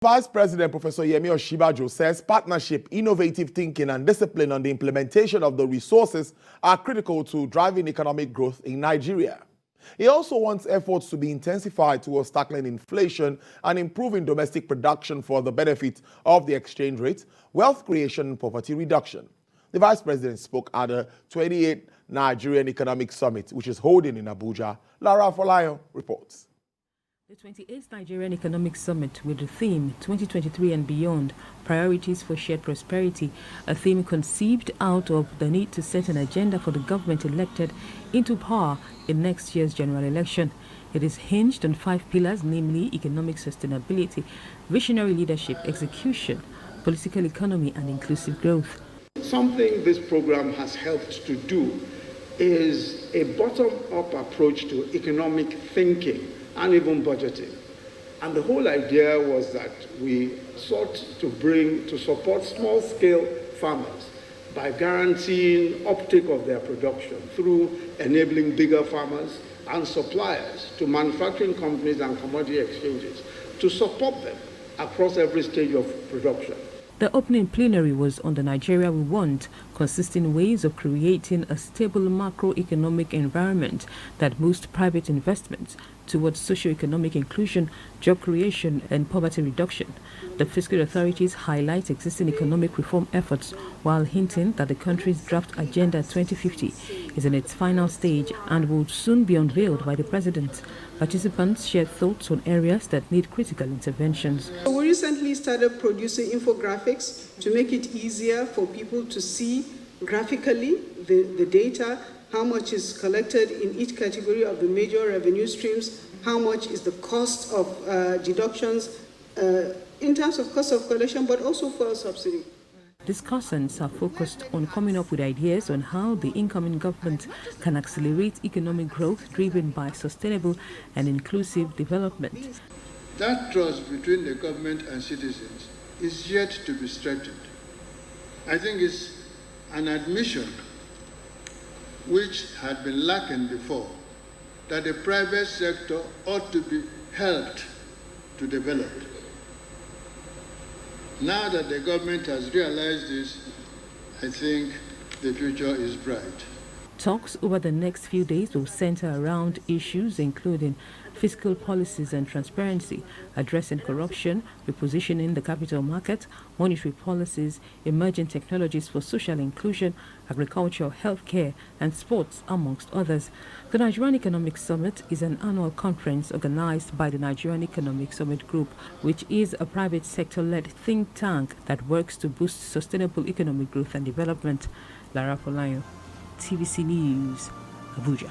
Vice President Professor Yemi Oshibajo says partnership, innovative thinking, and discipline on the implementation of the resources are critical to driving economic growth in Nigeria. He also wants efforts to be intensified towards tackling inflation and improving domestic production for the benefit of the exchange rate, wealth creation, and poverty reduction. The Vice President spoke at the 28th Nigerian Economic Summit, which is holding in Abuja. Lara Folayo reports. The 28th Nigerian Economic Summit with the theme 2023 and Beyond, Priorities for Shared Prosperity, a theme conceived out of the need to set an agenda for the government elected into power in next year's general election. It is hinged on 5 pillars, namely economic sustainability, visionary leadership, execution, political economy, and inclusive growth. Something this program has helped to do is a bottom-up approach to economic thinking and even budgeting. And the whole idea was that we sought to support small-scale farmers by guaranteeing uptake of their production through enabling bigger farmers and suppliers to manufacturing companies and commodity exchanges to support them across every stage of production. The opening plenary was on the Nigeria we want, consisting ways of creating a stable macroeconomic environment that boosts private investments towards socio-economic inclusion, job creation, and poverty reduction. The fiscal authorities highlight existing economic reform efforts while hinting that the country's draft Agenda 2050 is in its final stage and will soon be unveiled by the president. Participants shared thoughts on areas that need critical interventions. We recently started producing infographics to make it easier for people to see graphically the data, how much is collected in each category of the major revenue streams, how much is the cost of deductions in terms of cost of collection, but also for subsidy. Discussants are focused on coming up with ideas on how the incoming government can accelerate economic growth driven by sustainable and inclusive development. That trust between the government and citizens is yet to be strengthened. I think it's an admission which had been lacking before, that the private sector ought to be helped to develop. Now that the government has realized this, I think the future is bright. Talks over the next few days will center around issues including fiscal policies and transparency, addressing corruption, repositioning the capital market, monetary policies, emerging technologies for social inclusion, agriculture, healthcare, and sports, amongst others. The Nigerian Economic Summit is an annual conference organized by the Nigerian Economic Summit Group, which is a private sector-led think tank that works to boost sustainable economic growth and development. Lara Folayo, TVC News, Abuja.